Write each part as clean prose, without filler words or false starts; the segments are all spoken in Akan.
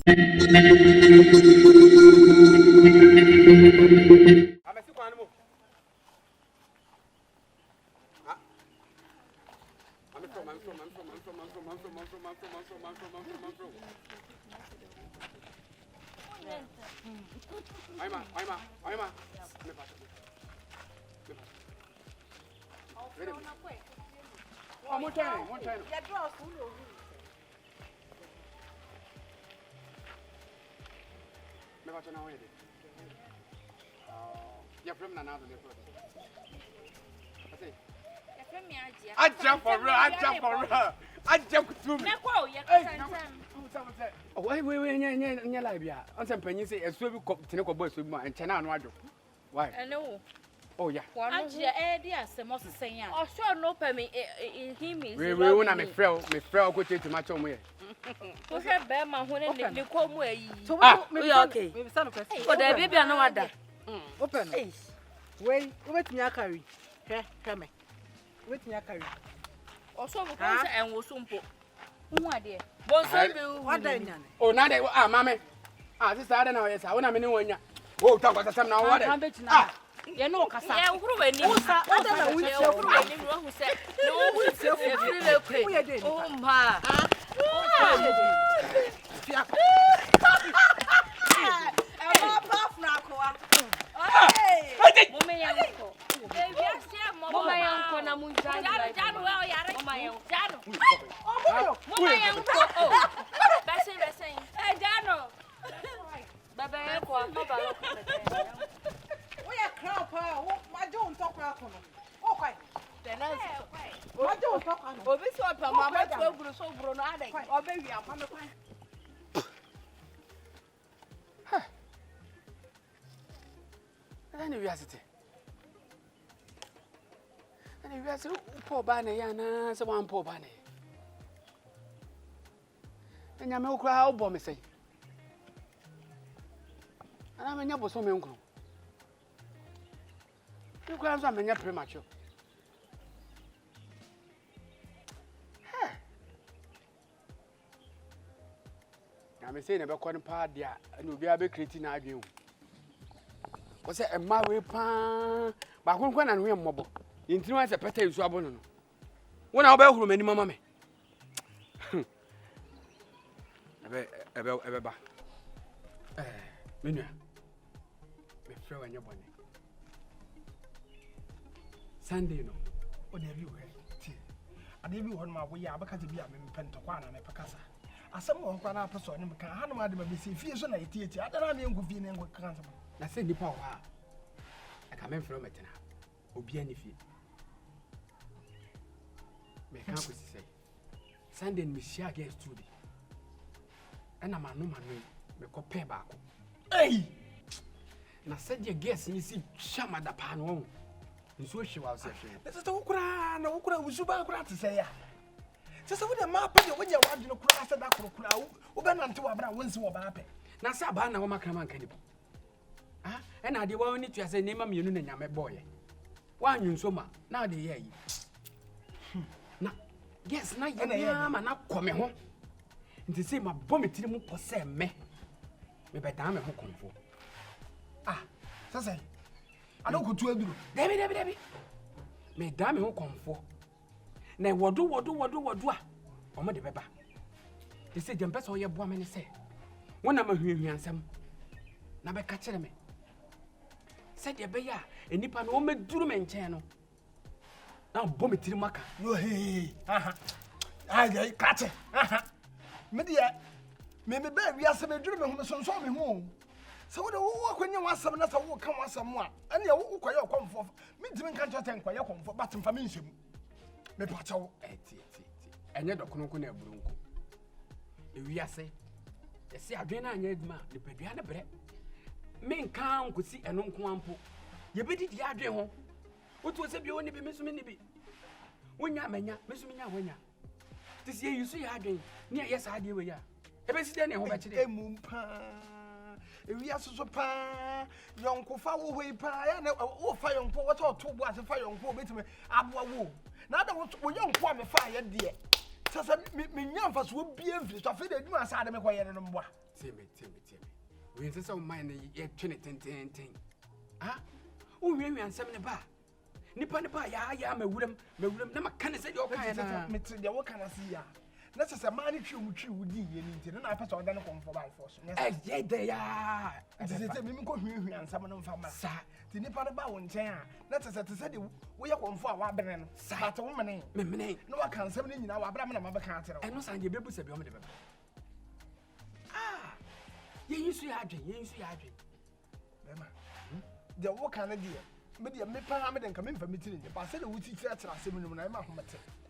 You're from Nanaaddo. I jump for her. I jump for her. I jump through me. Oh, wait, I'm some penny say a swivel cop to boys with my and China and Addo. Why? I know. Oh, yeah. One idea, some most saying. Oh, sure, no permit in him. We will not make frail, go to my own way. We have bear my one and you come away. So, okay. For the baby, I know other. Open. Wait, wait, me, I carry. Come me. Wait, me, I carry. Also, and was soon put. What dear? Oh, now they are, mammy. Ah, this I don't know. Yes, I want to know when you. Oh, talk about some now. What? You know, Cassa. Who said, no, oh, ma. Poor Banny, and someone poor Banny. And your milk crowd bomb say. And I'm a number so uncle. You grab some in your premature. I'm saying about one part there, and you'll be able to create an idea. Was it a marry pan? But one and we are mobile. In 3 months, a petty is abandoned. When I'll be home, any mamma. About Minya. Me throw in your bonnet. Sunday, no. What have you heard? I didn't want my way out because be a Pentaquana and a Pacasa. As someone can have a person who can handle my baby, fears on a theatre. I don't know if you with cancer. I said the power. I come in from it now. Obiani fee. Me can't say. Sunday, Monsieur gets to be. And I'm a no man, me compare back. Hey! Na said your guess, you see, Shama da Pano. And so she was saying, this is the Ukra, no Ukra, was super to say. Just with a map, when you want to cross that crowd, open until about once more happy. Now, Sabana, Woma Craman can. Ah, and I do want to say, name a million and a boy. One you so much, now the year. Now, guess, now you're not coming home. And to say my bomb it didn't possess me. Maybe I'm a home for. Ah, so say, I don't go to a do. Debbie. May damn who come for. Now, what do? Oh, my baby. They say, Jump all your woman say. When I'm a handsome, never catch me. Said your bear, and Nippon woman do men channel. Now, bomb it to the maca. No, hey, I catch it. Media, maybe we are some dreaming who saw me home. So, what walk when you want some another walk come on someone, and you walk where you come for. Me doing can't attend where you come for button for me. Me pacho, and yet, Okonokuna Brunco. If we are say, the sea Adrena and Yedma, the Pediana bread. Men can't could see an uncle. You beat it, Yadre. What was it you only be Miss Minibi? When ya mania, Miss Minia, when ya. This year you see Adrian, near yes, I do. Ya. Ever see any home at the moon pa. If we are so pa, young Kofa way pa, and oh, fire on what or 2 was a fire on 4 bit me. Abwa woo. Now that was young Kwame fire, dear. Me young first would be influenced. I feel that you are sad and quiet and what. See me. We insist on mine, yet 10. Ah? Oh, we and 7 bar. Nippon bar, ya, my woodum, never can say your kind of material. What can I see ya? That's a man if you would be in and I pass on for by force. Yes, they are. As I said, we go here and someone from my side. The Nippon bar won't chair. That's as I said, we are going for a woman. Sat a woman, no one can summon in our Brahman and Mabacata. And no sign your baby said, ah, you see, Emma. The what kind of dear? Media me parameter and come in for meeting. But I said, we teach that I seem when I'm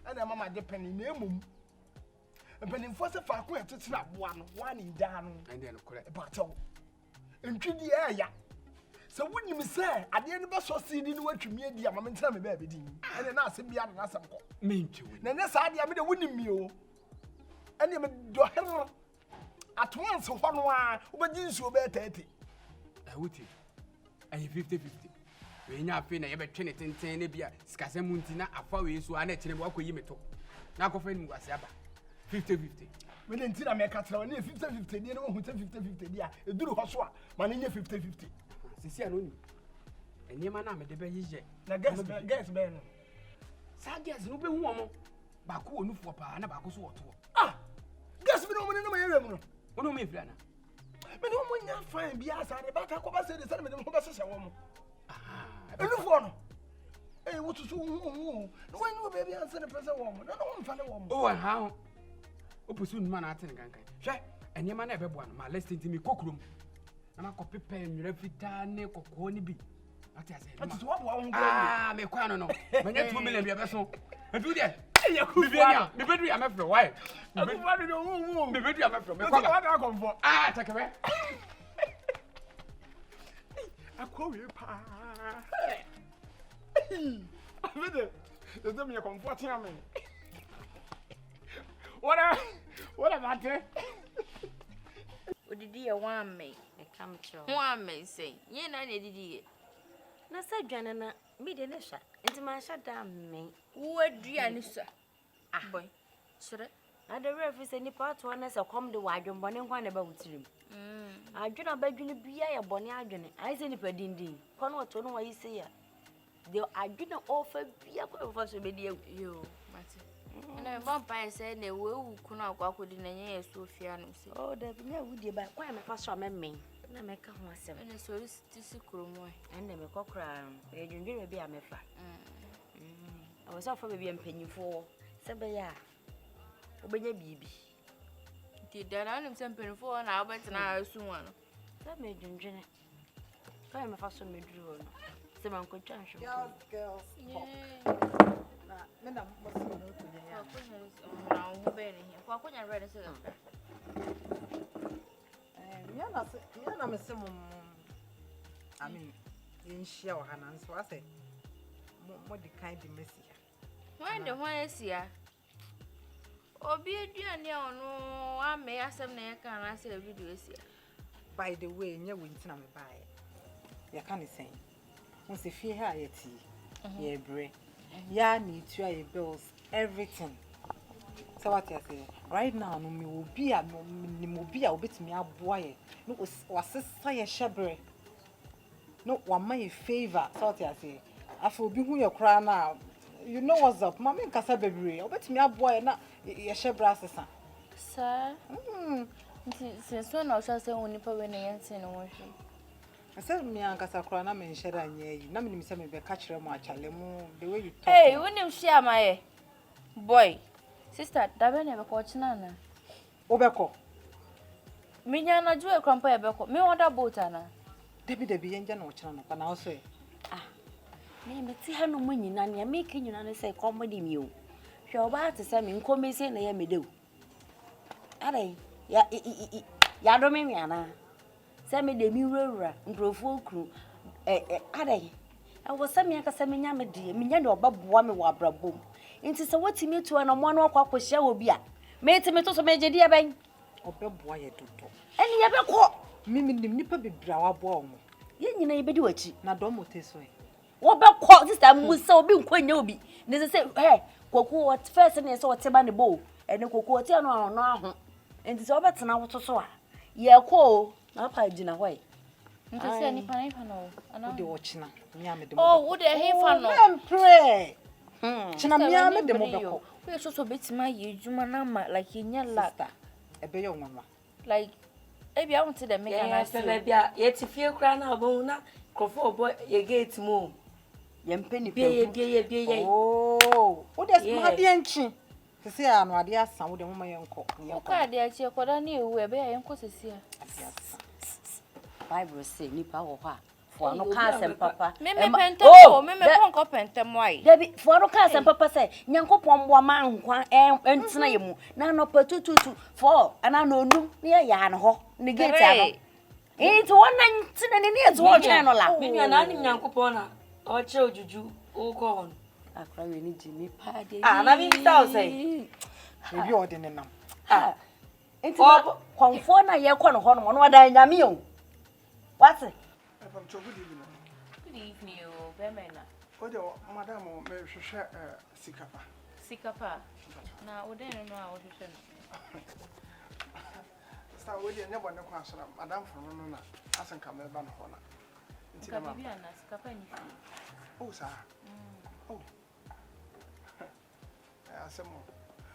and I'm a depending name. And penning for the fact we have to slap one in down and then correct battle. And treat the area. So when you say, I didn't ever so see the word to me, dear, I'm in time, baby, and then I said, be out of some mean to it. Then that's idea made a winning meal. And you do at once of 1 hour, but you so better. I would it. And 50-50. When you are feeling ever 10 be a Scasamuntina, a 4 years to an eternal walk with you. Now, confirm was ever 50-50. When until I make a 50-50, you know who 50-50, yeah, a do Hoswa, money 50-50. Sincerely, and your man, the baby, now guess, Ben. Sagas, no be woman, Baku, no for pa, and Bakus water. Ah, guess we don't know. What do you mean, Flana? But no one can find Biasa, but I could say the same with the woman. Ah, I look for. Hey, what to do? When you baby answer the present woman, no one found a woman. Oh, and how? Opposite man at Gankai. And your man ever won my listening to me cookroom. And I copy pen, Refitane, Coconi be. What I said, that's what one. Ah, me quano no. When you're 2 million, your vessel. And do that. The bedroom I'm after. Why? The bedroom I'm after. What I come for? Ah, take away. I call you pa. I made it. There's no comforting me. What about it? What did you want me? Come to one may say, ye not did it. Na said Janana, me the Nisha, into my shut down me. What do you sir? Ah, boy, sir. I don't reference any part one as a come the wagon, bonny one about him. I do not beg you to be a bonny agony. I say, if I didn't, Conway to know what you say. I do not offer be a good of you, and a vampire said they will not walk with in a year, Sophia. Oh, there be no woody by quite a fast from me. And I make myself and a solicitor, and I make a crown. A junior be a mefa. I was off for baby and penny for Sabaya. Obey your baby. Did that I am some penny for an hour, but now soon one. That made you drink. I am a fast on me drew. Some uncle Chancho. Girls, Madam, what's the note to the now? What could I read a second? You're not some. I mean, in show Hanan, so I say, what the kind of messy. Why the one is here? Oh, be a dear, no, I may ask some neck and I say a video is here. By the way, you're winning to buy it. You can't say. Once if you have your tea, yeah, bread. Yeah, need to your bills, everything. So what I say, right now, no me will be a bit me a boy. No, was sister a shebre. No, one my favor. So what I say, I feel be who you cry now. You know what's up, Mammy Casabery. I'll bet me a boy, not a shebra, sir. Since when I shall say only for when I answer no one. I said, me and Casacrana and Shedder, and ye, nothing me be catch them much. The way you talk. Hey, when you share my boy, sister, that never coach Nana. Obeco. Me, Yana, do a compare Beco. Me, what about Anna? Debbie, and Jan, but I'll say, ah, me, see her no money, Nanny, and making you say comedy meal. She about to send me in commission, I may do. Are ya don't mean Anna. Send me the mirror, and grow full crew. I was some young Casamina, dear, Minian or Bob Wammy Wabra boom. Into so what to me to an one walk with shall be a made to me to major dear bang or Bob Boy to talk. And you ever caught Mimi nipper be brow bomb. You may be do it, not don't this way. What about caught this time was so being quite noby. There's a say, hey, Coco at first and I saw a Timani bow, and the Coco tell no, and it's over to now to soar. Ye ko na pa gina hoy. Nti se nipa no. Ana. Wo de wo china. Me am de mo. Oh, wo de hefa no. Dem pray. China me am de mo beko. We so betima ye djuma na ma like nya lata. Ebe ye nwanwa. Like ebi I want to the make an se be bia ye ti fie kra na obo na krofo obo ye gate mo. Ye mpeni pe. Bie. Oh, wo de smart de nchi. Sisi ya no ade asa wo de mama ye nko. Wo ka de achi koda na ewu ebe ye nko sisi a. Bible say nipa wo ha. For no ka sem papa. Me pentem me ponko pentem wai. Debi for no ka sem papa say Nyankopon bo ma nkwa entina ye mu. Na no patututu for ana no nu ne ya ne ho. Ne gate aba. It wona ntina ne ne ezo twen no la. Me nua na Nyankopon na o che ojuju o ko hon. Akra we ni jimi pa de. Na me style say. Ebi o de ne nam. Enti konfo na ye ko no ho no oda nyame o. What? Good evening. Good evening, Bemena. Ojo, madam, me hwehwe sikapa. Sikapa. Na ode no a wo hwehwe no. Sta we dey nyebo ne kwa asra, madam foro no na asanka me ba no ho na. Nti na ma. Ka bibia na sikapa ni fi. Oh, sir. Oh. Asemo.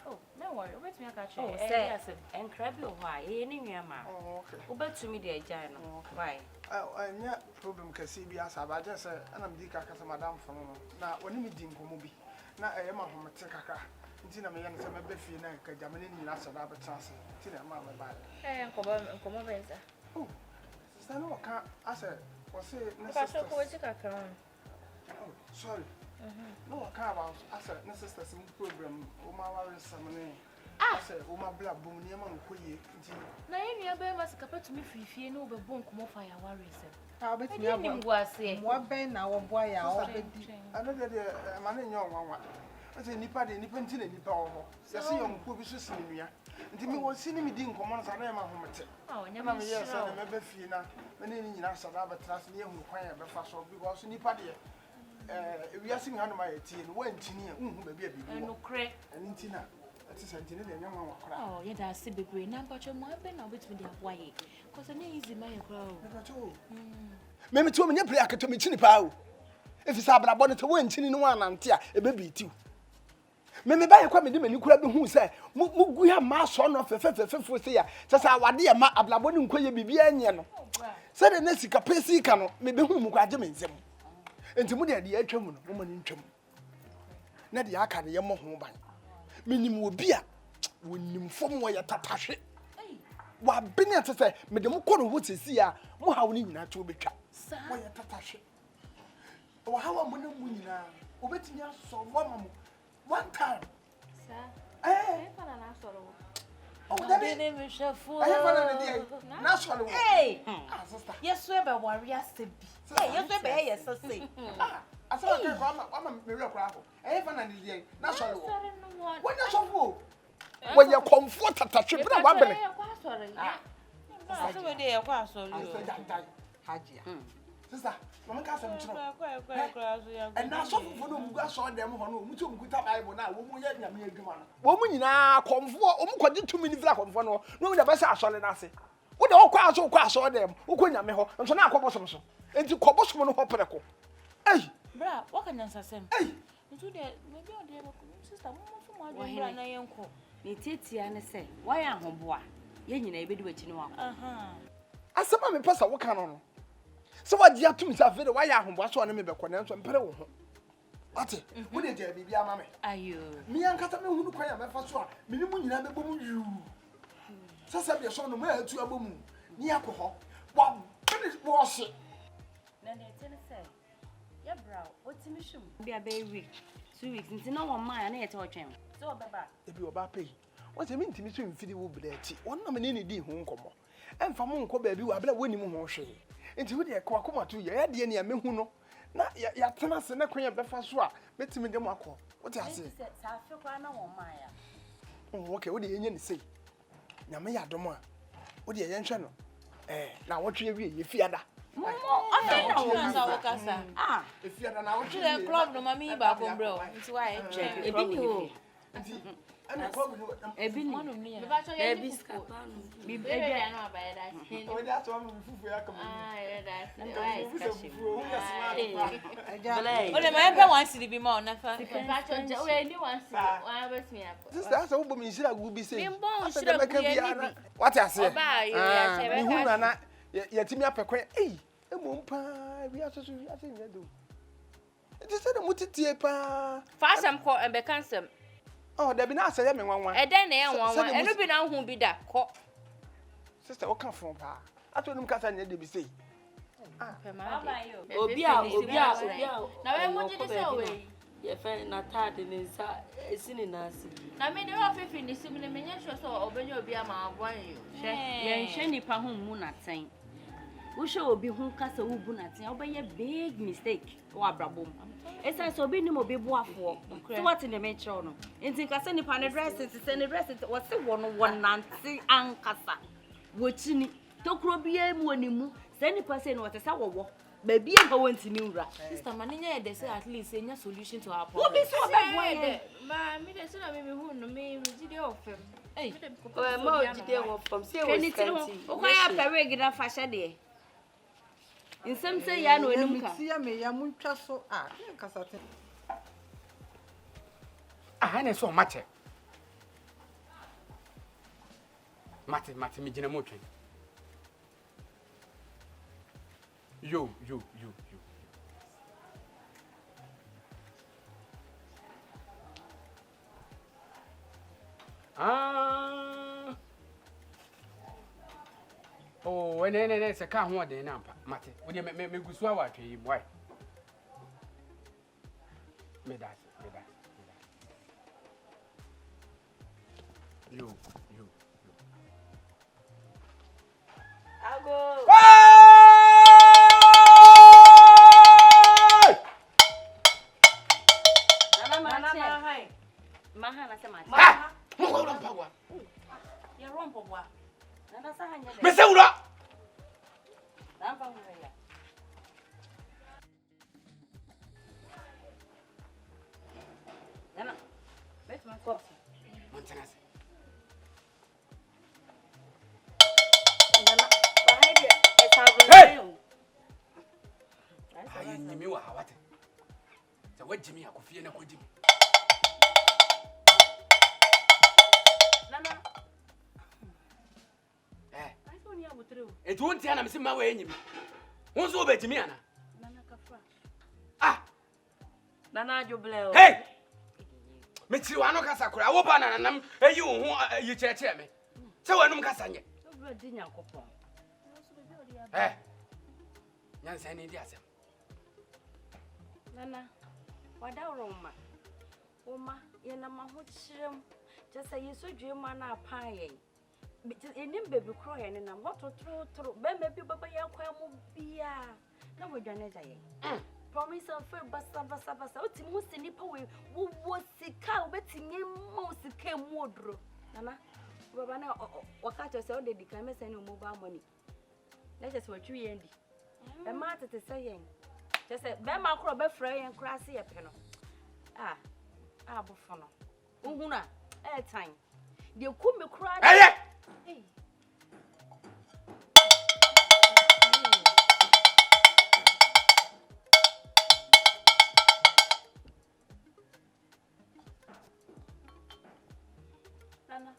Oh, no worry. Obetumi aka che. Oh, say enkrabi o ha. E ni nwa ma. Oh, okay. Obetumi de agya no. Why? Anya problem kasi bi asa ba je se ana mdi ka kasa madam foro no. Na oni mi di nkomo bi. Na eye ma homete kaka. Nti na me ye no se me be fie na ka jamane ni na sada be transe. Nti na ma me ba. Nkomo benza. Oh. Sister no ka ase o say na Ka sister. so ko ji kaka. Oh, sorry. No, I can't about as a necessary program. Oma worry samane. I said, Oma black boom near man koye. Na ye nua be ma sikapa tumi fifie no be bon komo fa ya worry sem. Ah, bet me Ni mgu ase. mo ben na wo boy ya wo be di. I know that the man in your one. I say, Nipa, the Nipa, Nipa, you see, young poor business in me. And me was seeing me doing commands and I am a homete. Oh, Never yes, I remember Fina, when in Nasa, but trust me, who quiet, but fast because Nipa, we are seeing how my tea and went in here, baby, No cre. and Intina. That is a dinner, and young one. Oh, yeah, that's a big brain. Now, but your mother been out with me that way. Because I know easy, my grow. Never told. Maybe 2 minutes, I could to me chinny pow. If it's about a bonnet to win chinny one and tea, a baby too. Maybe buy a comedy when you could have who say, we have mass on of a fifth year. Just our dear ma a blabon quay be bien. Said the next capacity canoe, maybe whom graduates him. And to me, the atom woman in chum. Not the arcade, your mom. Minimum will be a when you form where you touch it. What Bennett say, Madame Corner would see here, more how we not to be cut. Why you touch it? Or how am I winning now? Obeying us so one time. Sir, Eh? Oh, that is shuffle. I have another day. National. Hey. Sister. Yes, we be warrior sebi. Hey, yes we be yes so say. I saw a grandma, I'm a real crowd. I have another day. National. When you're so full. When you're comforted, touch it, but I'm Hajia. Sister, Mama Castle. And now some for no gas on them who took good Bible now. Woman, now comfort, 2 minutes like on no, the best I saw in us. What all crowds so cross on them, who couldn't have and so now Cobos and to Cobos Mono Hopper. Hey, Bra, what can you say? hey, You do that, maybe I'll dear sister, more than I am called. Ni tete ane say, why am homboa? Ye nyina ebedu wechi no akọ. I said, my pastor, what can on? So what do you have to me? Why I am what's on me? Because I'm very well. What? What did you be, mamma? Ayo. Me and Catherine who cry my first one. Minimum, you never boom you. So, your son, where to a boom. Near alcohol. What finish wash it? Na de tene say, ya bra, otimi shum. Bi a be week, 2 weeks. Nti no one man na ye to twem. So baba. E bi oba pay. What mean to me so mfidi wo bleti. Won na me ne di ho nkomo. Emfa mo nko ba bi wa bla woni mu ho hwe. Nti wo de kwa koma to ye de ne mehu no. Na ya tena se na kwan be fa so a betimi dem akọ. What you say? Sa afi kwa na one man ya. Oh, okay, wo de yenye ne sei. Nyame ya dom a. Wo de ye nhwe no. Na wo twe wie ye fiada. Club no mami ba ko bro. Nti why? Ebi ni o. Ana ko mu ebi ni One me. ebi skapano Be baby I know about that. o da to mu fufu ya kama Yeah, that's Blay. Ole ma ebe wan siri bi ma o nafa. Bacho we ni one see. One best me up. sister so wo mi shira gu bi say Me bon shira gu ya ni bi. what you say Oba yo ya chebe mi hu na ya timi apekwe emu mpa wi asoso wi ase nya do it is the mutitie pa Fashion ko embe cancel. oh da bi na ase ya me nwanwa Eden na ya nwanwa. Enu bi na hu bi da ko. sister o kan from pa ato num kasa nya de bi say Obi Na we mo jide se o we. Ye fe na tade ne nsa esi ne nasi. Na me de o fefi ni sim ne menya sure so obenye obi ama abwan yo. Ye nhwe nipa hu mu na ten. Wo hwe obi hu kasa wo bu na ten, obeye big mistake wo abrabom. Esa so obi ni mo be boafo. So what in the mention no. Enti kasa nipa ne dress se ne dress wo se wo no wonante ankasa. Wo chini tokro bia mu onimu. Se nipa se no wo te sa wo baby e go ntimi wura. Sister Maninya dey say at least enya solution to our problem. Obi so be Ma me dey say na me hu no me jide ofem. Eh, ma ojide wo from say we skanti. O kwa ya pere gida fasha de. Nsem se ya no enum ka. Tia me ya muntwa so kasa te. ne so mache mate me gina mo twen yo oh ne se ka ho de na ampa mate wo de me gusu awa twa yi boy me da yo Ago. Nana hai. Maha na sema. Ha! Mo ro mpagwa. Ya rompo bwa. Nana sa hanya de. Me se wura. Na ba mu ya. Nana. Bet ma ko. Montanas. Nana, ba hai de. Hey! Ayi nyimi wa hawate. Sa wajimi akofie na kodimi. Nana. I don't hear what true. Etu wonti ana mesi ma wa enyimi. Wonso obejimi ana. Nana kafra. Nana addo blay. Hey! Me tiri wa no kasa kura wo ba na nanam eyi wo ho yi cheche me. Se wanum kasa nye. Obro di nyankopon. Nyansa ni di asem. Nana, wada roma. Oma, ye na maho chirem. Just say so dream na apan ye. Enim baby crow ye na what tro. Be maybe baba ya kwa mu bia. Na we dwane ja ye. Promise of basa. Oti mu sinipa we wo sika obetimi mo sika mu odro. Nana, baba na wakacho say o dey dika me send mobile money. Let's just watch you yendi. E ma tete say yen. Just say be ma kro be fra yen kra se ye pe no. Abofo no. Uhuna airtime. De ku me kra. Hey! Nana.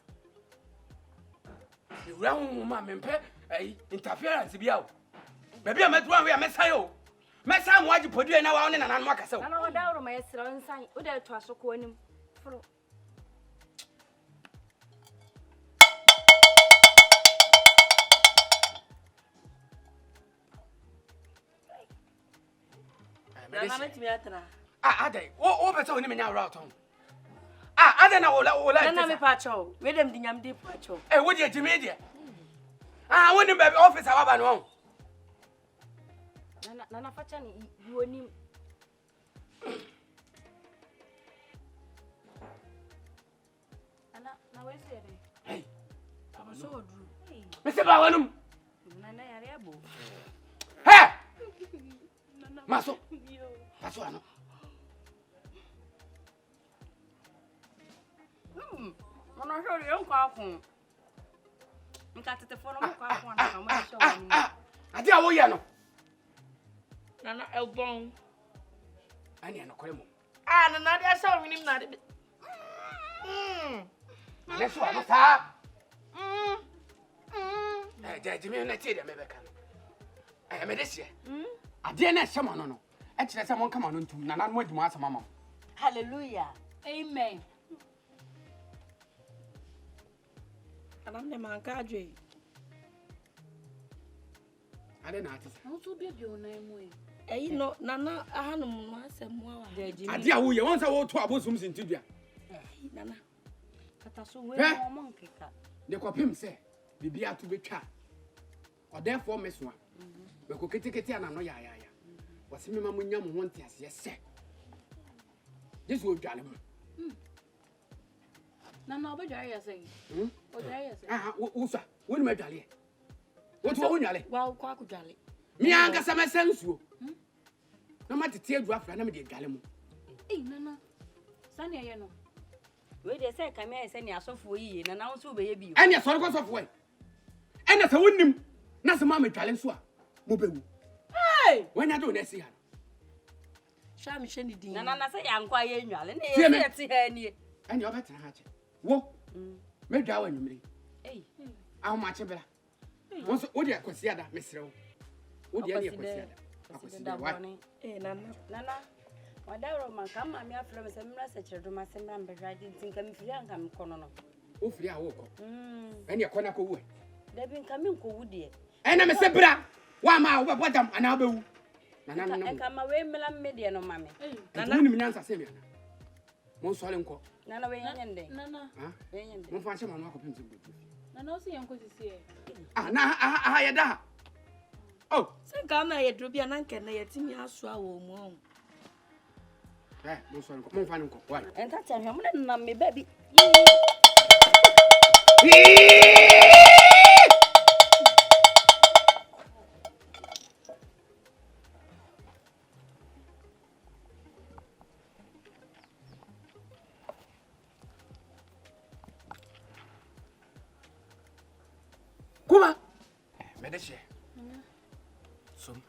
You run ma me mpe interference bia o. Baby amedu an we amesan o. Mesan mo agi podue na wa one nana no akasa o. Nana wada ro ma yesira nsan. O da to asoko anim. Fro. Nana metimi atena. Adai. O be se oni me nya wra ton. Adai na wo la. Nana me pa cho. We dem di nyam di pa cho. Wo di ejime dia. Woni baby office awaba no. Nana facha ni yuonim. Na we say dey. Hey. So odru. Me se ba wanum. Nana yare abo. Hey! Maso. Maso ano. Ono hwe yo nkwa akon. Nka tetefo no nkwa akon na mo hye wani. Ade a wo ye no. Nana elbon. Ani no kore mo. Nana de asa winim na de. Let's go, no sa. Jimi na tie de me beka no. Me desie. Ade na hye mo no no. E kire se mo nka ma no ntum na mo di mo asama ma. Hallelujah. Amen. Anam ne manka adwe. Ade na ate. No so bia na emu e. Eyi no nana ahanum no asem wa. Ade a wo ye won sa wo to abosum sintidua. Nana. Kata so we no mo nkeka. De kopim se bibia to betwa. Odefo mesoa. We ko ketekete ana no ya. Wase me ma munya mo ho ntiase se. Jesu odwale mo. Nana obedware ya say. Odware ya say. Usa, woni ma dwale. Wo to wo nwale. Wa kwa akudwale. Mi anga sama sensuo. Na ma tete adu afra na me de dwale mo. Nana. Sani aye no. We dey say kame aye say ni asofo yiye na na wo be ye bi. Anya sori ko sofo e. Ena se wonim na se ma me dwale nso a mo bewu. Hey! Wanya do na si ha. Sha me hwe ni din. Na say yankwa ye nwale na ye ti ha ni. Anya obetena ha che. Wo. Me dwa wa nwumre. Aho ma che bela. Wo de akwasi ada mesrewo. Wo de ani akwasi ada. Akwasi da wa. Nana. Wadaro man kama mi afro me se mra se chiredo ma se mra mbehwade ntinka mi firi anka me kono no. Wo firi a wo ko. Anya kona ko wu. Da bi nka me nko wu de. Ena me se bra. Wa ma wo bodam ana obewu. Nana no. Nka ma we mela me de no mame. Nana ni minyansa se me ana. Mo so ale nko. Nana we nyende. Nana. We nyende. Mo fa che ma no akopim se butu. Nana o si yanko sisi e. Na ya da. Oh, Se kama ye drobia na nke na yetimi aso a wo mu. Mo so ale nko. Mo fa nko. Why? Enta tia hwe mo na me baby. Kuma. Medeche. Som.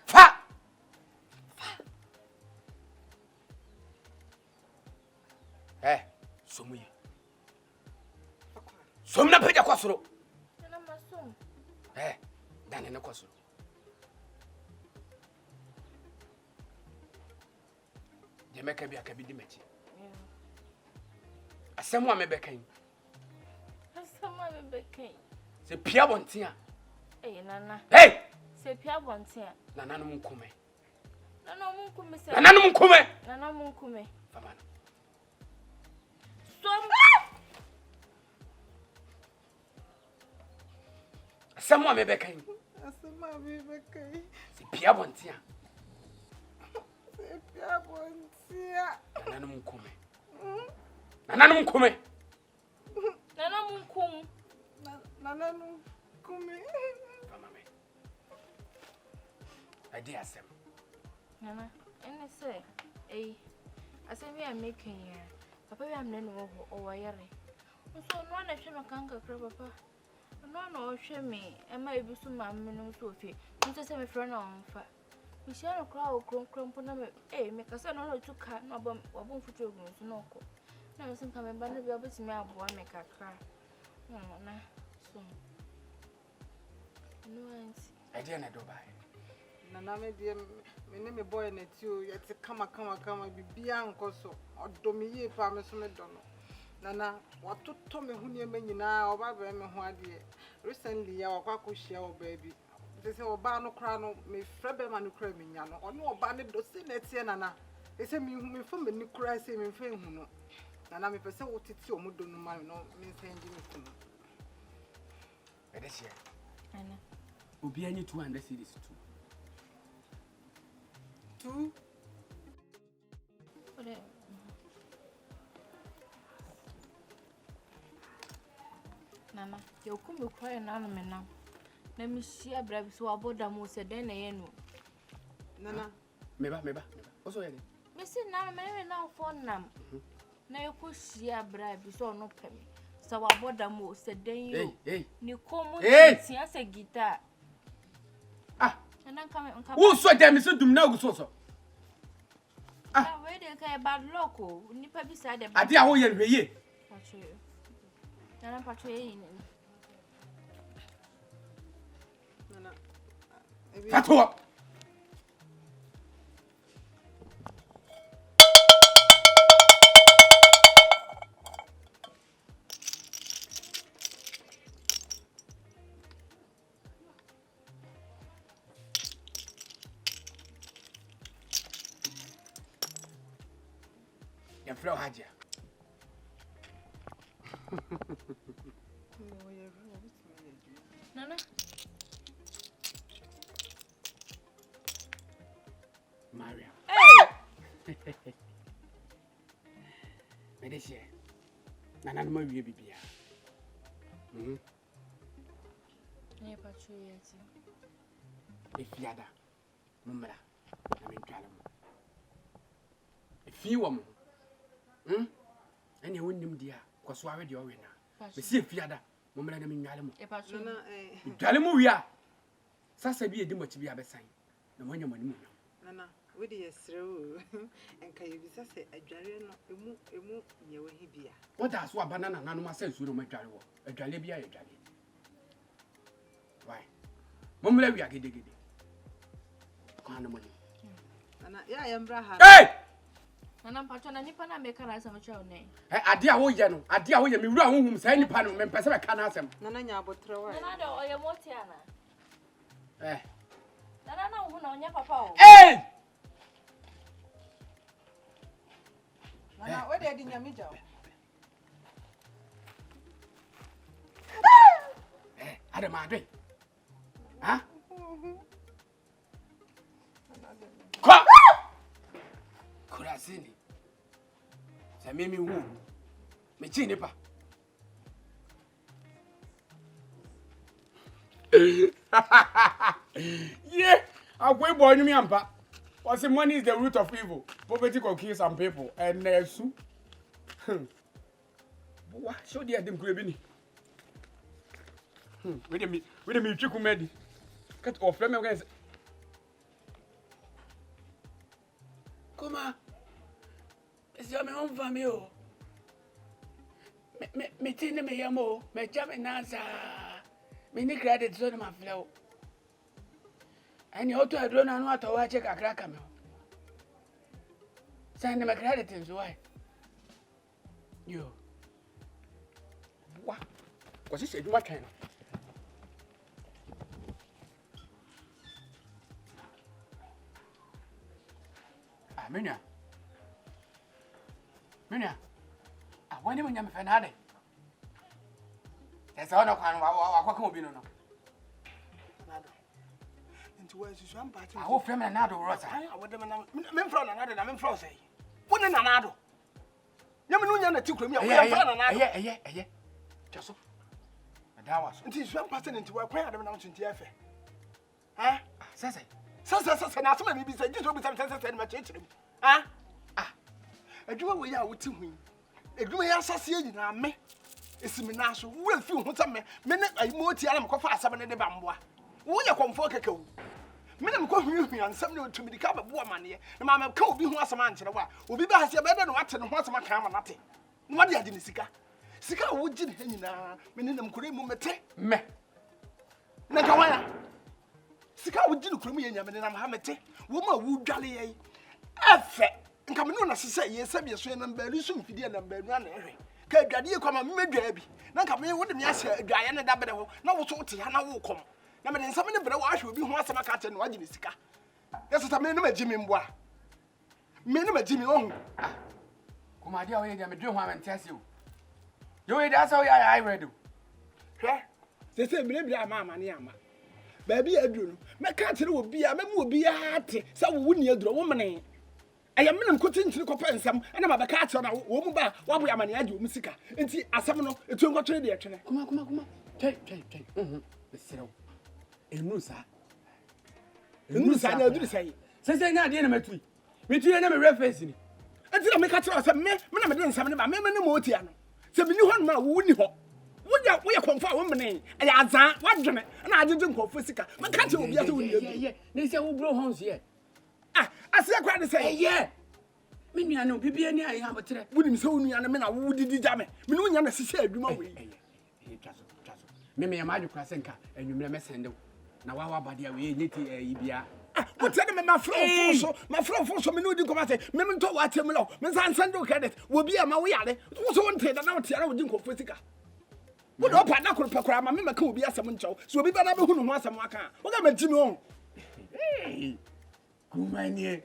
Fa. Somuye. Som na peja kwasoro. Nana masom. Dane na kwasoro. Jemeka bi akabi di mechi. Asemu a mebekan. Asemu a mebekan. Se pia bontia. Nana. Hey! Se pia bontia. Nana no nkume. Nana mo nkume se. Nana no nkume. Nana mo nkume. Famana. Asemu a mebekan. Asemu a mebekan. Se pia bontia. Se pia bontia. Nana no nkume. Nana no nkume. Nana mo nkum. Nana no nkume. Famame. Adi asem. Nana, ene se, asem ya making ya. Papa ya mnene wo o wayare. So no na hwe no kanka kra papa. No no hwe me, e ma ebisu ma mmenu so ofie. Nti se me frɛ na onfa. Mi hia no kra o kronkron po na me, me kasa no no tuka na obon futu ogun so no ko. Na me sinka me ba na bia betimi aboa me kakra. Na so. No anti. Adi na do bai. Nana me die me ne me boy na ti o yete kama bibia nko so odomi ye pa me so me do no. Nana watoto me hu ne nyina oba ba me ho ade. Recently ya wakwa ko hia o baby. Say oba no kra no me frebe ma no kra me nya no. Ono oba ne do se na tie nana. Ese me hu me fa me ni kra se me fa hu no. Nana me pese wo titi o mo do no ma no me senji me fu no. Edesia. Ana. Obi anyi 200 series too. 2. Ore. Nana, yo kumbe kwa na no me na. Na mi hia bra bi so aboda mo se den na ye no. Nana. Meba. Oso yede. Me Messi now, maybe now for nam. Na you could see a bribe, so no penny. So I bought the most, said then you come as a guitar. Ah, and I'm coming on. Who saw them? So do now so. Ah, where they care about local, nipper beside the I dear, oh, ye. And I'm patrolling. That's what. Your flow Hajia. Nana. Mariam. Hey! Medicine. Nana, no more baby. I patrol yet. If yada, Mumma, I mean, Calum. If you woman, and you win them, dear, because why would you win? The sea of yada, Mumma, I mean, Galamo. A patrol. Galamo, we are. Sasa be a dimmer to be a sign. No one your money. Nana, we did through and can you say a giant emu near when he be? What does what banana none of my sense will make a jalebia? Why? Mumma, we are getting money. Yeah, I am Braha. Hey! And I'm patrol and Nippon make an answer with your name. I dear, oh, Yano, I dear, oh, you run whom say any panel, and Passer can ask him. Nana, but throw Nanaaddo, or your Motiana. Eh. Nana, who know your papa. Hey! Nana, what did you mean? Adam, Madre. Huh? Could I see it? Say, Mimi, who? Me chinipa. Yeah, I wait boy me ampa. What's the money is the root of evil. Poverty can kill some people and so. What show the them grabbing? Wait a minute, you come cut off, let me guys. Come on. It's your own family. Me tin me yamo, me jam and answer. Me ni credit so my flow. And you ought to have run on what I check a cracker. Send them a credit in why. You. What? Because he said, what kind of? Minya. I went in your fanade. That's all no kind of what be no. Into where is one party? I hope from another Rosa. I want them men from another, I'm from say. What an anado? Yaman took me away. Yeah. Just so. That was until one person into a prayer announcing the affair. Ah, says and I saw maybe said, just open some sense and my church. Ah, I do away out with him. A gloomy association, me. It's me now, so we'll feel what some minute I more tiam coffee as seven in the bamboo. Will you come for a cow? Minimum coffee and some to be the cup of woman here. The mamma could be who has a man to the war. Will be better than what and what's my camera nothing. What did you Sika? Sika would you now? Minimum could move me. Nakawana. Sika would you for me and I'm hamete. Woman would jolly effect. And come on, as I say, yes, I'm your swing and berry soon, Fidia and Berrana. Can Gadia come and me baby? Now come here with me, I say, Diana Dabble. Now what's what Hannah will come. Now, in some of the wash will be once a cat and watching the Sika. That's what I mean, my Jimmy Bois. Minimum Jimmy on. Come on, dear, I'm a dream and test you. You that's how I read you. They say, maybe I'm a man. Baby, I do. My cat will be a man will be a hat. So wouldn't you draw woman? I am men cutting to the copper and some, and I'm a cat on a woman bar while we are money. I do, Missika. And see, as some no, it's not trade the Come on. Take. The cell. A musa. A musa, I do say. Since I not the enemy. Me tiri na me reference ni. Enti na me ka tira say me na me de nsam ne ba me ne mo tia no. Say me ni ho na wo ni ho. Wo ya konfa wo mene. E ya azan, wa dwene. Na ajeje nkofo sika. Me ka tira obi ase wo ni. Yeah. Ne say wo bro house here. Ah, ase kwa de say. Yeah. Me nua no bibia ni ayi ha botere. Wo nim say wo nua na me na wo didi ja me. Me no nya na sisi adwuma we. Twaso. Me ma adwukra senka enwumre me sende wo. Na wa bade a we nyeti ibia. What tell me my friend so me no di come say me to what tell me lo me san send credit wo bi ama wo yale wo so won trade na wo tiara wo di nkofo sika wo do pa na kro pakra ma me maka obi asem nchaw so obi ba na be hu no ho asem aka wo ga magimi ho kumanie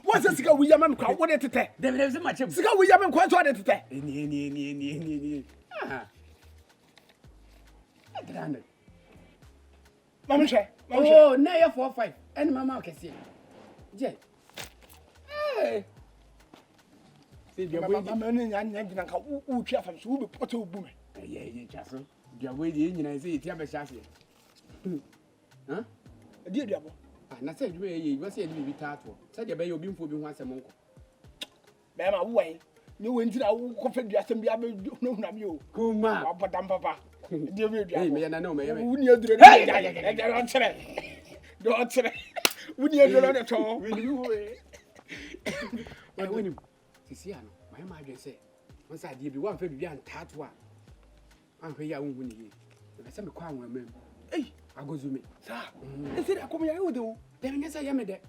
what's the sika we yam kwa wo de tete dem se machem sika we yam kwa to de tete ni Mama she. Oh, na ya 45. Any mama kesi. Je. Eh. See dia boy. Mama no nya gina ka u twa fam so wo be poto obu me. Eh, chaso. Dia boy dia nyina se tia be chase. Huh? Dia dia bo. Ah, na se dwuma ye, wo se bi tato. Se dia be ye obi mfo bi ho asem nko. Be ma wo wen. Ni wo ntira wo ko fa dua asem bia be no huna mi o. Kuma. Wa bodam papa. Dia me dua. Eh, me na no me. Wuni aduro ni ya don chere. Don chere. Wuni aduro na to. Woni. Sisi ano. Ma adwe se. Won sa die bi wan fa bibia ntato a. An hwe ya won ni ye. Be se me kwa anwa mam. Eh, agozume. sa. Ese da kom ya wo de wo. Dem nyesa ye me de.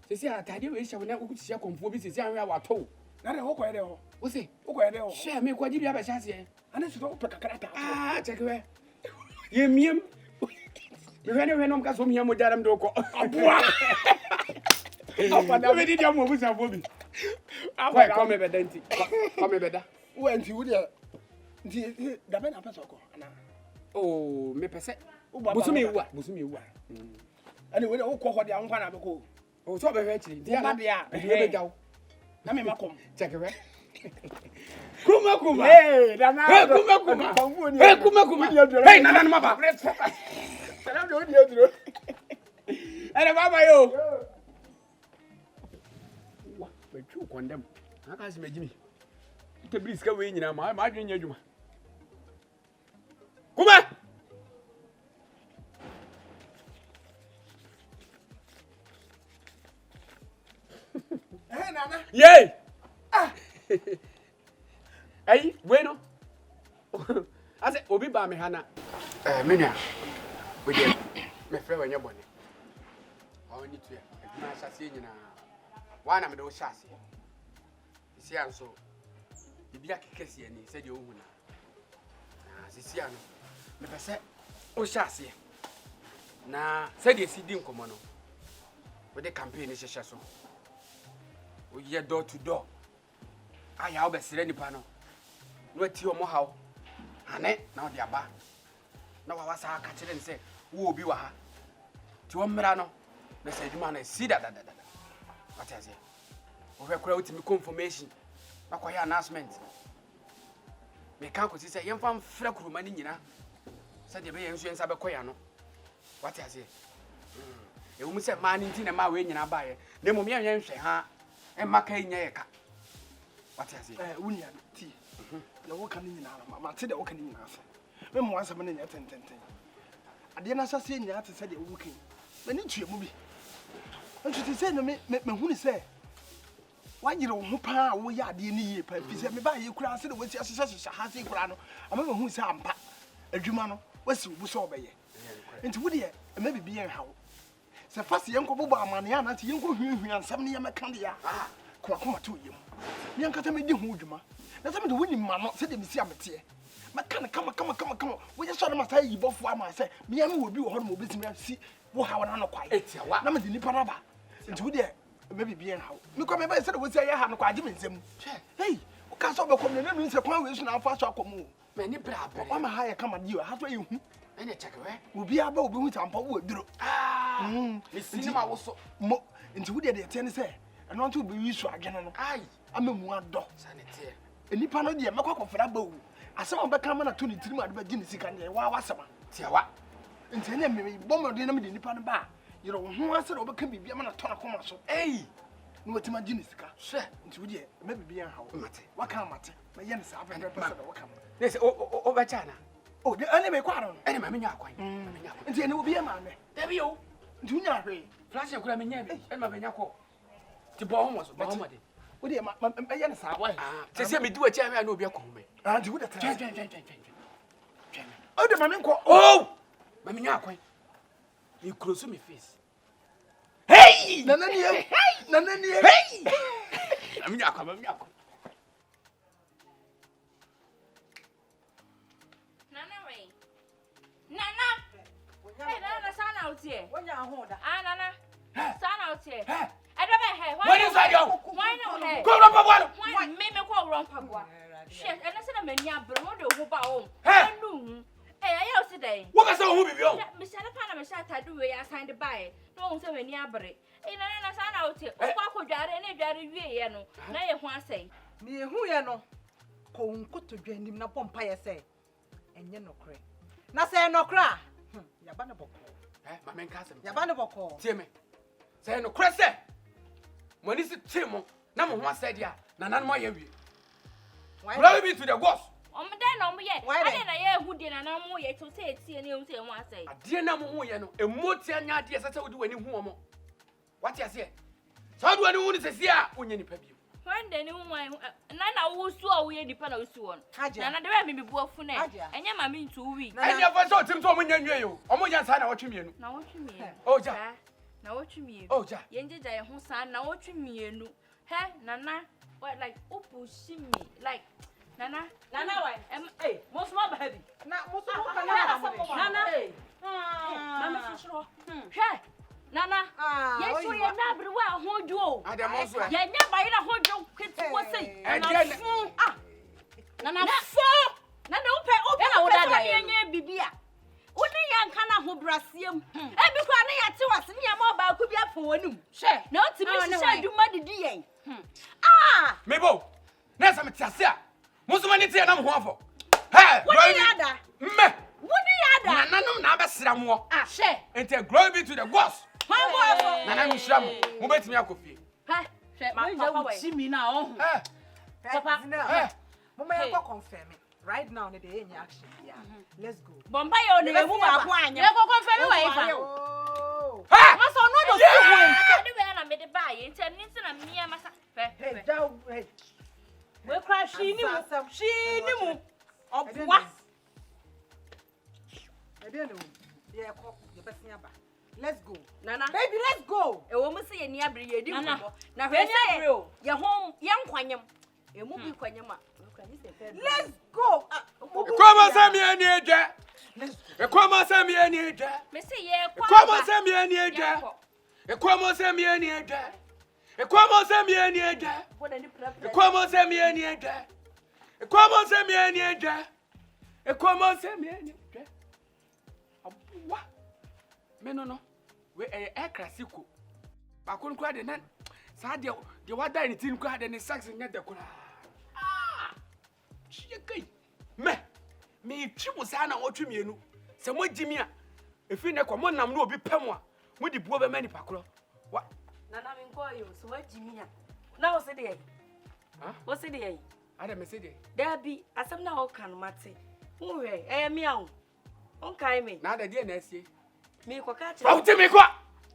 Sisi atade we hye wona okutia komfo bi sisi anwa wato. Na de wo ko ye de ho. Wo se, Wo ko ye de ho. hye me kwaji bia be chase. Ana so ko kakara ta. Ah, check we. Ye miem. Me hwe no mka so miem mo daram do ko. Aboa. Apada me di dia mo busa fo bi. Apada ko me be danti. Ko me be da. Wo anti wo de. Nti da be na pesa ko. Ana. Oh, me pese. Busu me ewa. Ani wo de wo ko ho de ankwa na be ko. Oh, so be hwe chiri. Dia na dia. E be jaw. Na me makom. Check we. Kuma. Hey, Nana. Hey, kuma. Hey, kuma. Hey, Nana maba. Salam do ni oduro. Ele baba yo. Wa, be twu condemn. Aka se megimi. Ite briska we nyina ma adwen nya adwuma. Kuma. Hey, Nana. Yay! Ah! Hey, bueno. Ase obi ba me hana. Menua. We dey me frɛ wanya bɔne. Oni tu ya. Adwuma ahyase nyina. Wa na me de wo hyase. Sisi anso. Bibia kekesi ani sɛ de ohuna. Sisi ano. Me pɛ sɛ wo hyase. Na sɛ de si di nkomo no. We de campaign ni hyehyɛ so. We ye door to door. Aya wo besere nipa no. No ati o mo hawo. Ane na odi aba. Na wa wasa aka kire ne se wo obi wa ha. Ti wo mmra no. Na se adwuma na si da. What is it? O hwe kura utimi confirmation. Na kwa ya announcement. Me kan ko si se yemfa mfra kuruma ni nyina. Se de be yensu yensa be koya no. What is it? E wo mu se ma ni nti na ma we nyina ba ye. Na mo me anwen hwe ha. E maka nya ye ka. What is it? Unia ti. Na wo kan nyina ma te de wo kan nyina fa. Me mo ansa me nya tententen. Ade na asase nya te se de wo kan. Na ni tue mu bi. Nti te se no me hu ni se. Wa yire wo ho pa wo ya ade ni yie pa fi se me ba ye kura se de wo si asese ha se kura no. Ama me hu se ampa. Adwuma no wasi wo so obeye. Nti wo de e ma bibi yen hawo. Se fase yen ko bobo amane ya na te yen ko hwehwe ansam ne ya meka de ya. Kuma to yem. Me ankata me di ho dwuma. Na se me de woni ma no se de me si amete. Maka na kama. Wo je so na masa yi bofo ama se me ya me wo bi wo ho no obetimi asi wo ha wana no kwai. Etiawa. Na me de nipa na ba. Nti wo de me bibi yen hawo. Me ko me ba se de wo si ya ha no kwaje me nsam. Hey, wo ka so be kom ne nu se kwan we su na afa so akomu. Me ni bra bra. Wa ma ha ya kama di o ha so ye hu. Ene check we. Obi aba obi hu tampa wo aduro. Me sinima wo so. Mo nti wo de te ne se eno nto obi wi su adwene no. Ai, Amemu adɔ. sanete. Enipa no de makwa kofra ba wu. Asɛm obɛka ma na to ne tirim ade ba gine sika ne wa wasɛma. Tiawa. nti ene me bomba de na me de nipa no ba yero wo ho ase na obeka bibia ma na tona koma so Ei, no watima gini sika she. nti wo de me bibia ha wo Mate. waka mate na ye ne sa afa pesa da waka ma Nese o ba chana. oh de ane me kwa no Ene ma menya akwan. Menya akwan. nti ene wo bia ma me Dabi yo. nti unya hwe Flash yakura menya bi. Ene ma menya ko. Ti bo ho mo so, bo ho mo de. wo de ma ye ne sa wa Ah, se me di wachi ame na obi akọ me. ah nti wo de ta Twen. o de ma me nko Oh! Ma menya akwan. Me close me face. Hey! nana ni Hey! Ma menya akwan. Nana way. Nana. Hey, Nana, son out here. Wonya ho da. Ah, Nana. Son out here. Hey! I don't know hey. What is that yo? Why no hey? Go run papa. Why me call wrong papa? Shit, and I said I'm a nya bro do ho ba home. Hey! No. Hey, I out today. What ka say o hu bibi o? Me say na pa na me say ta do we assign the buy. No say we nya bre. Hey, Nana son out here. O kwa ko dware na dware wie ye no. Na ye ho asɛn. Me ehu ye no. Ko nkoto dwanim na pompa ye say. Enye nokre. Na say nokra. Yaba ne boko. Ma men ka asem. Yaba ne boko. Tie me. Say no krese. Mo ni si tie mo na mo ho asɛ dia. Na nan mo ye wie. Bring me to the boss. Om den no mo ye. Ade na ye hu de na na mo ye to say tie na say mo asɛn. Ade na mo ho ye no. Emotia nya ade sɛ wodi wani hu omo. What you say? So do wani hu ni sɛ a onye nipa bi. When the new one, Nana will so we depend on so on. Nana, there may be both for now. And your mammy 2 weeks. And your first time to when you omo yan sana what you mean. Now what you mean? Oh, ja. Now what you mean? Oh, ja. Yenji jaya who son, now what you mean? Hey, Nana, what like pushing me? Like, Nana, why? Hey, most more baby. Na musu ko kana Nana. Hey. Mama fishro. hey, Nana, yes, you are not very well, hold you. I am also. Yeah, never in a hold you, kids, what's it? And Nana, Nana, open, Bibia. Only young can who Brasium. Every cranny at 2 hours near mobile could be up for one. Share, not to me, you muddy DA. Ah, Mabo, Nessa Mitasia. Most of my tea and I'm one for. Hey, what the other? Me. What the other? Nana, no, never sit and walk. Ah, share. And take glory be to the boss. Nana, I'm sham. Who bet me a coffee? Hey, my See me now. Papa, no. Mama go confirm it. Right now, the day in action. Yeah. Let's go. Bombay on the move up one. You go confirm away. Oh. Ha! Must not do I do when I made a buy and tell me to me and myself. Hey, down. Hey. We'll crash. She knew. Of I what? I don't know. Yeah, the best nearby. Let's go. Nana, Baby, let's go. a woman say near Brie. Nana. Now, When you your home, young Quanyam, a movie Quanyama. Let's go. Come on, send me any age. Come on, send me any age. Missy, yeah, Come on, send me any age. Come on, send me any age. Come on, send me any age. Come on, send me any age. Come on, send me any age. Come on, send me any age. What? Me no. We classical. Ba kun kwa de nan. Sa de wada ni tin kwa de ni sax nya de kura. Ah! Chikai. Me twi sa na wotwe mienu. Se mo gimi a efi ne kwa mo nam na obi pem a mo di buo be mani pakro. Wa Nana min call you, so what Jimmy? Now what's the Huh? What's the Ada me say de. There be asem na can mate. Who we? Me out. On kai me. Na ada de na asie. Me ko catch. Fauti me kwa.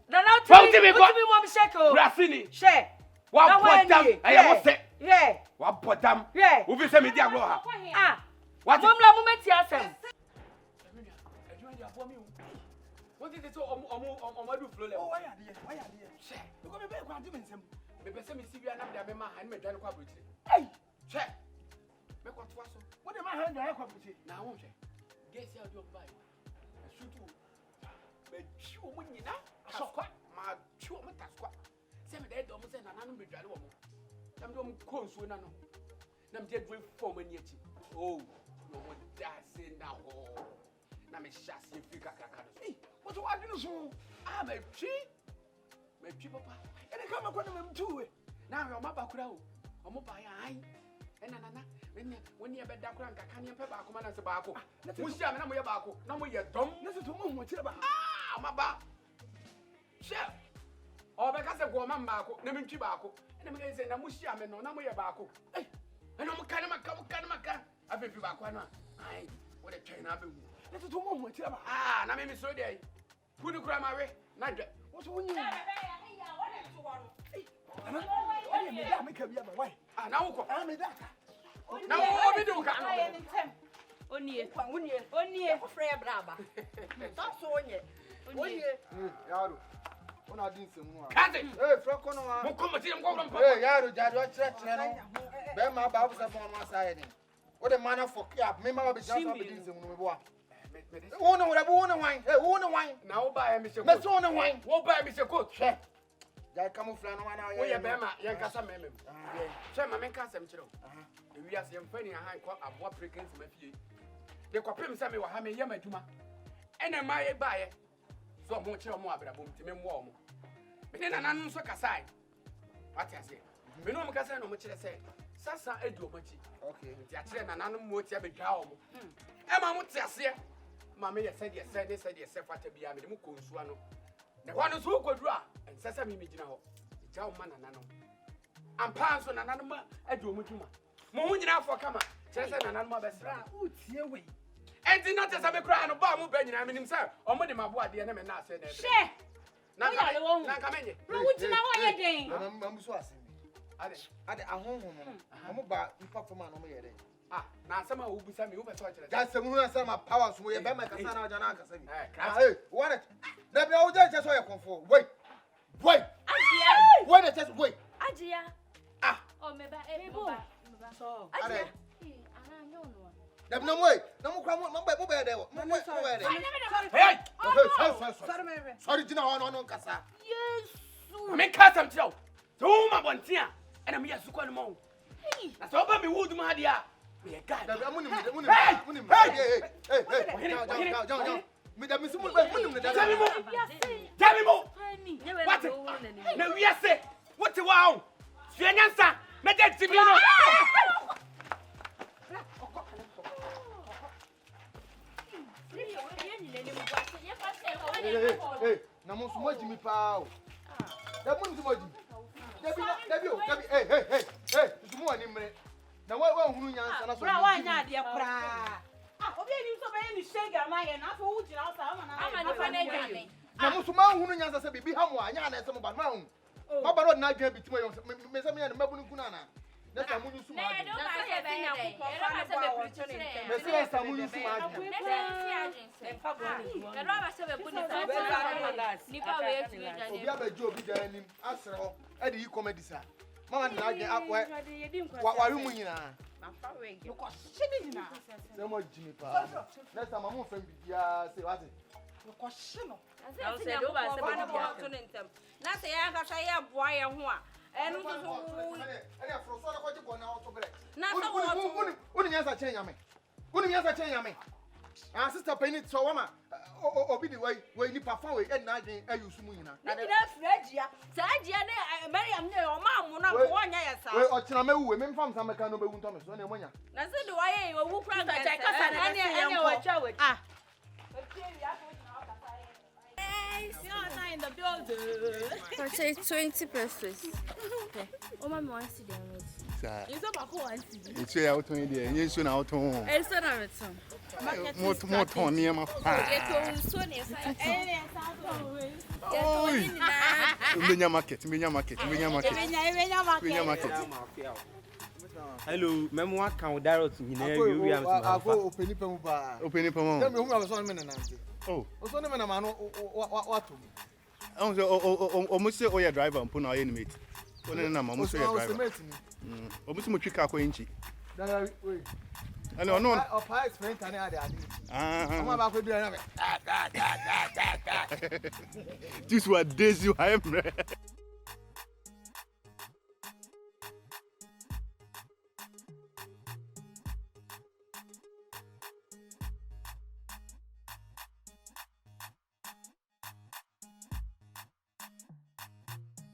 Nana Fauti me kwa. Me mom sheko. Brasini. Share. Wa bodam. Aya wo se. Yeah. Wa bodam. Yeah. Wo bi se me di aglo ha. Ah. What? Mom la mom ti asem. What did they say? Omadu flow level. Oh, why are they? Share. Because me be kwa di mensem. Me be se me si bia na me ma han me dwan kwa brochi. Hey, Share. Me kwa to aso. what am I hand there kwa buti? Na won hwe. Guess how do buy. Ashutu. Me chi o munyina. Asokwa. Ma chi o mutaskwa. Se me dey do mo se na nanu me dwale wo mo. Na me do mo konsuo na no. Na me dey dwe form ani achi. Oh, no mo da se na ho. Na me shasi fi kakaka no. Hey, what you want to do? Ah, me chi papa. Ene kama kwa na mtu we. Na we o mabakura o. O mo ba ya ai. Ena nana. when you bed down, can you pay back on as a barco? Who's yamming on your barco? No more yet, Tom. Listen to me, what's about? Ah, my bar. Chef. Or because of woman barco, never chibaco, and I'm going to say, Namushia, and no more your barco. Hey, and I'm kind of a can. I've been back one. Aye, what a chain I've been. Listen to me, what's about? Ah, now maybe so day. Who do grandma? Not that. What's one you? Ya camouflage no wana we bema yan kasa memem che ma men kasa mchiro we as yem fani han kwa abo prekensi mafie de kwapem se me wa ha me yem aduma ene ma ye baaye so mo chiro mo abrabom ti me mo omo me ne nanan so kasai wati ase me no mo kasa no mo chire se sasa edu omachi okay ti a chire nanan mo ti abedwa omo e ma mo ti ase ma me ye se de se fata bia me de mo konsuwa no ne kwano so koduru a ensesa mi megina ho jaw ma nanano ampa so nanano ma adu omuduma mo hu nyina afọ kama chese nanano ma besra utie we enti na tesa me kra no ba mo ba nyina menim se o mo de mabo ade na me na ase na ebre she na kamenye no wutina ho ye den na mambuso ase ade ahonhon no mo ba ipa foma no mo ye den na asema wo busa me wo be so kire ja semu na asema power so ye be ma kasa na oja na akasa bi hey what na be o je so ye konfo wait Ajia what it just wait Ajia oh me ba so Ajia ana nyo no na be no wait na mo kra mo be there mo hey sorry jina ho no kasa yesu me kasa mtio to ma bontia ena me yesu kwa no mo na so ba me wood ma dia me guy na be munim hey me da misimu munim na Tell me more. What? Na we say, what wow? Fianyansa, me dey timi no. Hey, na mo sumo jimi pa o. Da mo sumo jimi. Dabi, hey, sumo ani mre. Na wa hunu nyansa na so. Bra wa nya de kra. Obi ani so be ni shega ma ye na afọ wu jina o sa ama na fa na dwane na musuma hunu nyansa se bibi ha mo anya na ese mo ba ma hu ma ba ro na adwan bitimo yo me se me ya na mabunu kuna na na sa munyu suma adwan na so ye be nya ko fa na se be preaching me se sa munyu suma adwan na se agent se fa go ni na ro ba se be buni sa ni pa we etu dwane obi abajo obi dan nim asre ho e de yi comedy sa mama na adwan akwa wa hu nyina na fa we ge ko shini nyina se mo jimi pa na sa mamu fam bibia se wate ko shino na se do ba se ba na to ntem na se ya ka sha ya boa ye ho a enu so e ya fro so na ko je go na auto bre na so wo uni nyansa chen yame sister penny so wama obi di we ni pa fa we e na adwen ayusu mu nyina na de frejia sa ajia ne Mariam ne o ma mu na ko wonya ya sa we o china mewu we memfam sa meka no bewu ntome so na emonya na se de wa ye wo kura ga ta kasa na se ene wa twa we in the building. So it's 20 pesos. Okay. Oh, my mom wants to do it. It's about who wants to do it. It's out on the end. You're out on. It's not a return. More on near my farm. Hello, memo account direct ni na you am to. Go open it pemu ba. Open it pemu. Tell me who am so me na nante. Oh. O so me na ma no what to. Almost say oh, your driver and put our enemy. Only na mama so your driver. Almost mo twika kwa inchi. Na wait. No. O pa explain tani ade ade. Mama ba ko bi na me. This was days you have.